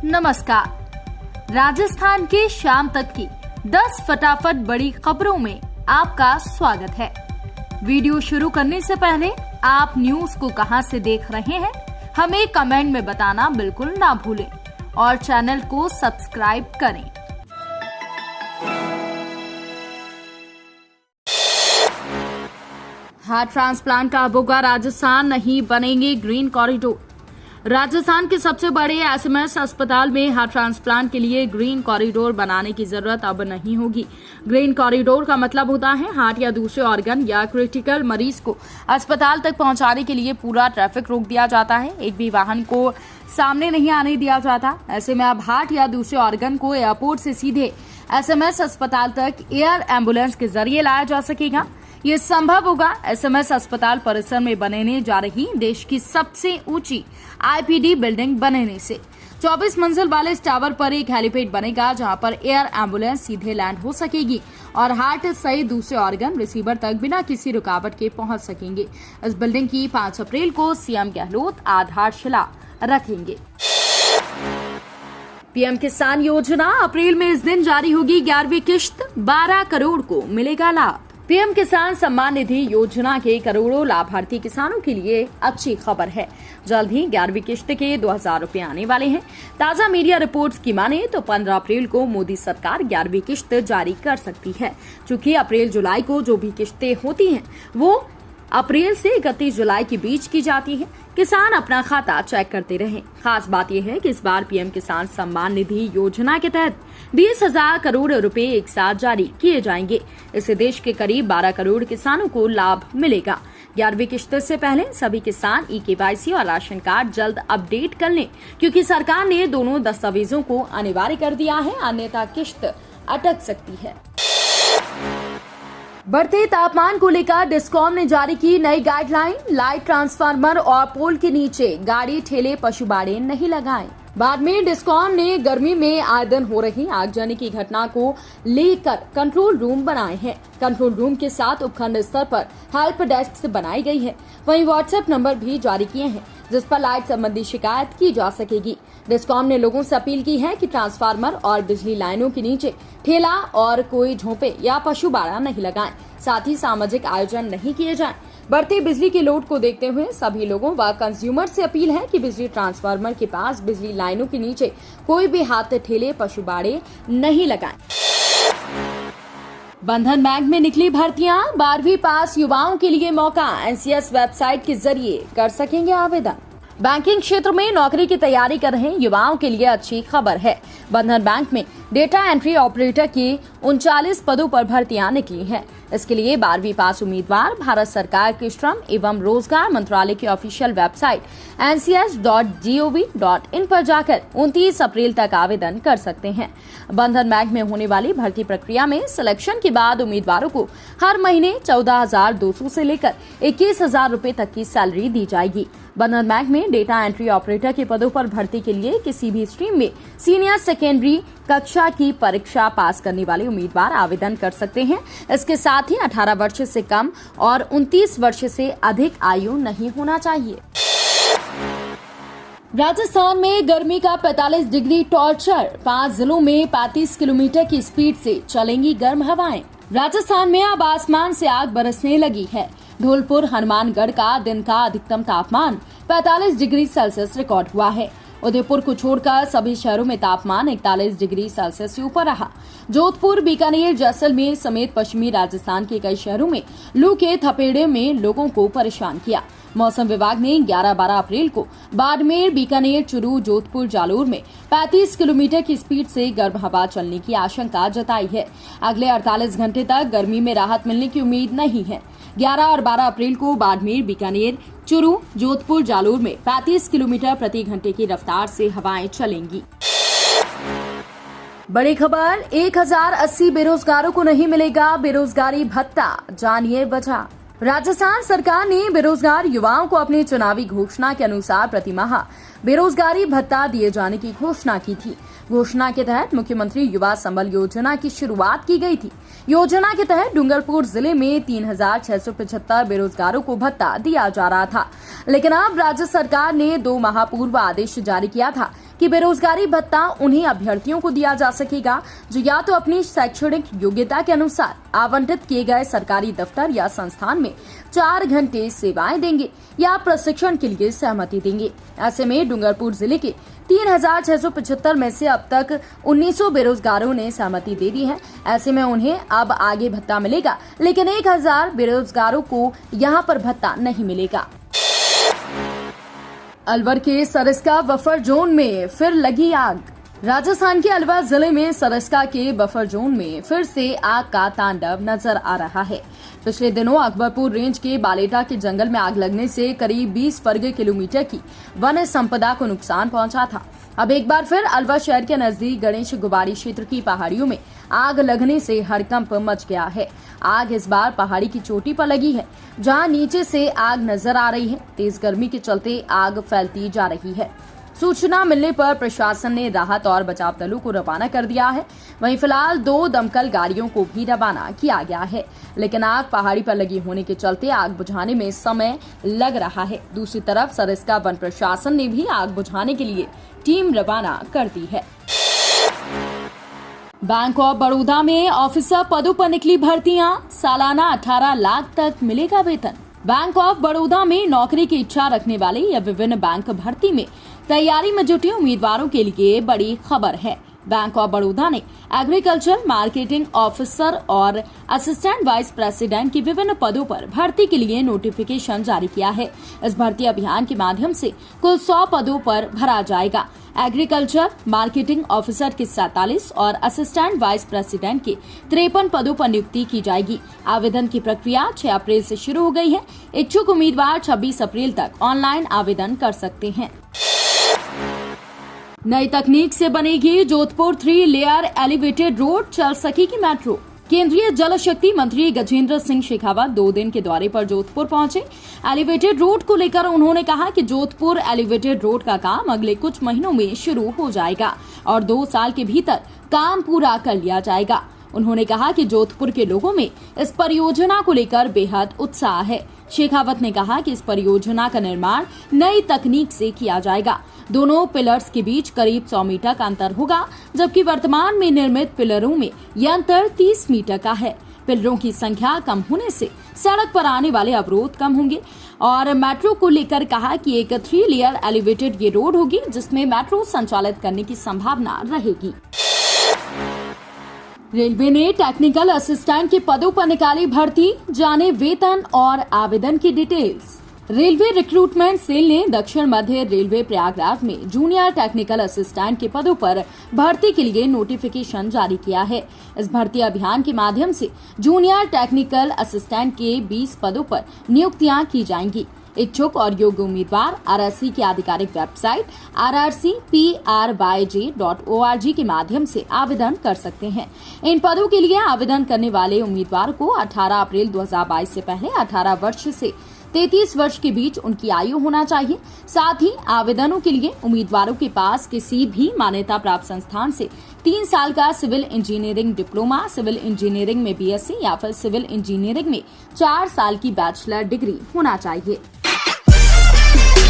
नमस्कार। राजस्थान के शाम तक की 10 फटाफट बड़ी खबरों में आपका स्वागत है। वीडियो शुरू करने से पहले आप न्यूज को कहां से देख रहे हैं हमें कमेंट में बताना बिल्कुल ना भूलें और चैनल को सब्सक्राइब करें। हार्ट ट्रांसप्लांट का अब होगा राजस्थान, नहीं बनेंगे ग्रीन कॉरिडोर। राजस्थान के सबसे बड़े एसएमएस अस्पताल में हार्ट ट्रांसप्लांट के लिए ग्रीन कॉरिडोर बनाने की जरूरत अब नहीं होगी। ग्रीन कॉरिडोर का मतलब होता है हार्ट या दूसरे ऑर्गन या क्रिटिकल मरीज को अस्पताल तक पहुंचाने के लिए पूरा ट्रैफिक रोक दिया जाता है, एक भी वाहन को सामने नहीं आने दिया जाता। ऐसे में अब हार्ट या दूसरे ऑर्गन को एयरपोर्ट से सीधे एसएमएस अस्पताल तक एयर एम्बुलेंस के जरिए लाया जा सकेगा। ये संभव होगा एसएमएस अस्पताल परिसर में बनने जा रही देश की सबसे ऊंची आईपीडी बिल्डिंग बनने से। 24 मंजिल वाले इस टावर पर एक हेलीपैड बनेगा जहां पर एयर एम्बुलेंस सीधे लैंड हो सकेगी और हार्ट सहित दूसरे ऑर्गन रिसीवर तक बिना किसी रुकावट के पहुंच सकेंगे। इस बिल्डिंग की 5 अप्रैल को सीएम गहलोत आधारशिला रखेंगे। पीएम किसान योजना अप्रैल में इस दिन जारी होगी 11वीं किश्त, 12 करोड़ को मिलेगा लाभ। पीएम किसान सम्मान निधि योजना के करोड़ों लाभार्थी किसानों के लिए अच्छी खबर है। जल्द ही 11वीं किश्त के 2000 रुपए आने वाले हैं। ताजा मीडिया रिपोर्ट्स की माने तो 15 अप्रैल को मोदी सरकार 11वीं किश्त जारी कर सकती है। चूंकि अप्रैल जुलाई को जो भी किश्तें होती हैं वो अप्रैल से 31 जुलाई के बीच की जाती है। किसान अपना खाता चेक करते रहें। खास बात यह है कि इस बार पीएम किसान सम्मान निधि योजना के तहत 20,000 करोड़ रुपए एक साथ जारी किए जाएंगे। इससे देश के करीब 12 करोड़ किसानों को लाभ मिलेगा। 11वीं किश्त से पहले सभी किसान ई-केवाईसी और राशन कार्ड जल्द अपडेट कर लें, क्योंकि सरकार ने दोनों दस्तावेजों को अनिवार्य कर दिया है, अन्यथा किश्त अटक सकती है। बढ़ते तापमान को लेकर डिस्कॉम ने जारी की नई गाइडलाइन। लाइट ट्रांसफार्मर और पोल के नीचे गाड़ी, ठेले, पशुबाड़े नहीं लगाएं। बाद में डिस्कॉम ने गर्मी में आए दिन हो रही आगजनी की घटना को लेकर कंट्रोल रूम बनाए हैं। कंट्रोल रूम के साथ उपखंड स्तर पर हेल्प डेस्क बनाई गई है। वहीं व्हाट्सएप नंबर भी जारी किए हैं जिस पर लाइट संबंधी शिकायत की जा सकेगी। डिस्कॉम ने लोगों से अपील की है कि ट्रांसफार्मर और बिजली लाइनों के नीचे ठेला और कोई झोंपे या पशुबाड़ा नहीं लगाएं। साथ ही सामाजिक आयोजन नहीं किए जाएं। बढ़ते बिजली के लोड को देखते हुए सभी लोगों व कंज्यूमर से अपील है कि बिजली ट्रांसफार्मर के पास, बिजली लाइनों के नीचे कोई भी हाथ, ठेले, पशुबाड़े नहीं लगाएं। बंधन बैंक में निकली भर्तियां, 12वीं पास युवाओं के लिए मौका। एनसीएस वेबसाइट के जरिए कर सकेंगे आवेदन। बैंकिंग क्षेत्र में नौकरी की तैयारी कर रहे युवाओं के लिए अच्छी खबर है। बंधन बैंक में डेटा एंट्री ऑपरेटर की 39 पदों पर भर्तियां निकली हैं। इसके लिए 12वीं पास उम्मीदवार भारत सरकार के श्रम एवं रोजगार मंत्रालय की ऑफिशियल वेबसाइट ncs.gov.in पर जाकर 29 अप्रैल तक आवेदन कर सकते हैं। बंधन बैंक में होने वाली भर्ती प्रक्रिया में सिलेक्शन के बाद उम्मीदवारों को हर महीने 14,200 से लेकर 21,000 रुपए तक की सैलरी दी जाएगी। बंधन बैंक में डेटा एंट्री ऑपरेटर के पदों पर भर्ती के लिए किसी भी स्ट्रीम में सीनियर सेकेंडरी कक्षा की परीक्षा पास करने वाले उम्मीदवार आवेदन कर सकते हैं। इसके साथ ही 18 वर्ष से कम और 29 वर्ष से अधिक आयु नहीं होना चाहिए। राजस्थान में गर्मी का 45 डिग्री टॉर्चर, 5 जिलों में 35 किलोमीटर की स्पीड से चलेंगी गर्म हवाएं। राजस्थान में अब आसमान से आग बरसने लगी है। धौलपुर, हनुमानगढ़ का दिन का अधिकतम तापमान 45 डिग्री सेल्सियस रिकॉर्ड हुआ है। उदयपुर को छोड़कर सभी शहरों में तापमान 41 डिग्री सेल्सियस से ऊपर रहा। जोधपुर, बीकानेर, जैसलमेर समेत पश्चिमी राजस्थान के कई शहरों में लू के थपेड़े में लोगों को परेशान किया। मौसम विभाग ने 11-12 अप्रैल को बाड़मेर, बीकानेर, चूरू, जोधपुर, जालोर में 35 किलोमीटर की स्पीड से गर्म हवा चलने की आशंका जताई है। अगले 48 घंटे तक गर्मी में राहत मिलने की उम्मीद नहीं है। 11 और 12 अप्रैल को बाड़मेर, बीकानेर, चूरू, जोधपुर, जालोर में 35 किलोमीटर प्रति घंटे की रफ्तार से हवाएं चलेंगी। बड़ी खबर, 1080 बेरोजगारों को नहीं मिलेगा बेरोजगारी भत्ता, जानिए वजह। राजस्थान सरकार ने बेरोजगार युवाओं को अपनी चुनावी घोषणा के अनुसार प्रति माह बेरोजगारी भत्ता दिए जाने की घोषणा की थी। घोषणा के तहत मुख्यमंत्री युवा संबल योजना की शुरुआत की गई थी। योजना के तहत डूंगरपुर जिले में 3,675 बेरोजगारों को भत्ता दिया जा रहा था, लेकिन अब राज्य सरकार ने 2 माह पूर्व आदेश जारी किया था कि बेरोजगारी भत्ता उन्हीं अभ्यर्थियों को दिया जा सकेगा जो या तो अपनी शैक्षणिक योग्यता के अनुसार आवंटित किए गए सरकारी दफ्तर या संस्थान में 4 घंटे सेवाएं देंगे या प्रशिक्षण के लिए सहमति देंगे। ऐसे में डूंगरपुर जिले के 3,675 में से अब तक 1900 बेरोजगारों ने सहमति दे दी है। ऐसे में उन्हें अब आगे भत्ता मिलेगा, लेकिन 1000 बेरोजगारों को यहाँ पर भत्ता नहीं मिलेगा। अलवर के सरिस्का बफर जोन में फिर लगी आग। राजस्थान के अलवर जिले में सरिस्का के बफर जोन में फिर से आग का तांडव नजर आ रहा है। पिछले दिनों अकबरपुर रेंज के बालेटा के जंगल में आग लगने से करीब 20 वर्ग किलोमीटर की वन संपदा को नुकसान पहुंचा था। अब एक बार फिर अलवर शहर के नजदीक गणेश गुबारी क्षेत्र की पहाड़ियों में आग लगने से हड़कंप मच गया है। आग इस बार पहाड़ी की चोटी पर लगी है, जहां नीचे से आग नजर आ रही है। तेज गर्मी के चलते आग फैलती जा रही है। सूचना मिलने पर प्रशासन ने राहत और बचाव दलों को रवाना कर दिया है। वहीं फिलहाल 2 दमकल गाड़ियों को भी रवाना किया गया है, लेकिन आग पहाड़ी पर लगी होने के चलते आग बुझाने में समय लग रहा है। दूसरी तरफ सरिस्का वन प्रशासन ने भी आग बुझाने के लिए टीम रवाना कर दी है। बैंक ऑफ बड़ौदा में ऑफिसर पदों पर निकली भर्तियां, सालाना 18 लाख तक मिलेगा वेतन। बैंक ऑफ बड़ौदा में नौकरी की इच्छा रखने वाले या विभिन्न बैंक भर्ती में तैयारी में जुटे उम्मीदवारों के लिए बड़ी खबर है। बैंक ऑफ बड़ौदा ने एग्रीकल्चर, मार्केटिंग ऑफिसर और असिस्टेंट वाइस प्रेसिडेंट की विभिन्न पदों पर भर्ती के लिए नोटिफिकेशन जारी किया है। इस भर्ती अभियान के माध्यम से कुल 100 पदों पर भरा जाएगा। एग्रीकल्चर मार्केटिंग ऑफिसर के 47 और असिस्टेंट वाइस प्रेसिडेंट के 53 पदों पर नियुक्ति की जाएगी। आवेदन की प्रक्रिया 6 अप्रैल से शुरू हो गई है। इच्छुक उम्मीदवार 26 अप्रैल तक ऑनलाइन आवेदन कर सकते हैं। नई तकनीक से बनेगी जोधपुर 3 लेयर एलिवेटेड रोड, चल सकेगी मेट्रो। केंद्रीय जल शक्ति मंत्री गजेंद्र सिंह शेखावत 2 दिन के दौरे पर जोधपुर पहुंचे। एलिवेटेड रोड को लेकर उन्होंने कहा कि जोधपुर एलिवेटेड रोड का काम अगले कुछ महीनों में शुरू हो जाएगा और 2 साल के भीतर काम पूरा कर लिया जाएगा। उन्होंने कहा कि जोधपुर के लोगों में इस परियोजना को लेकर बेहद उत्साह है। शेखावत ने कहा कि इस परियोजना का निर्माण नई तकनीक से किया जाएगा। दोनों पिलर्स के बीच करीब 100 मीटर का अंतर होगा, जबकि वर्तमान में निर्मित पिलरों में यह अंतर 30 मीटर का है। पिलरों की संख्या कम होने से सड़क पर आने वाले अवरोध कम होंगे और मेट्रो को लेकर कहा कि एक 3 लेयर एलिवेटेड ये रोड होगी, जिसमें मेट्रो संचालित करने की संभावना रहेगी। रेलवे ने टेक्निकल असिस्टेंट के पदों पर निकाली भर्ती, जाने वेतन और आवेदन की डिटेल्स। रेलवे रिक्रूटमेंट सेल ने दक्षिण मध्य रेलवे प्रयागराज में जूनियर टेक्निकल असिस्टेंट के पदों पर भर्ती के लिए नोटिफिकेशन जारी किया है। इस भर्ती अभियान के माध्यम से जूनियर टेक्निकल असिस्टेंट के 20 पदों पर नियुक्तियां की जाएंगी। इच्छुक और योग्य उम्मीदवार आरआरसी की आधिकारिक वेबसाइट rrcpryj.org के माध्यम से आवेदन कर सकते हैं। इन पदों के लिए आवेदन करने वाले उम्मीदवार को 18 अप्रैल 2022 से पहले 18 वर्ष से 33 वर्ष के बीच उनकी आयु होना चाहिए। साथ ही आवेदनों के लिए उम्मीदवारों के पास किसी भी मान्यता प्राप्त संस्थान से 3 साल का civil engineering diploma, civil engineering में BSc या फिर सिविल इंजीनियरिंग में 4 साल की बैचलर डिग्री होना चाहिए।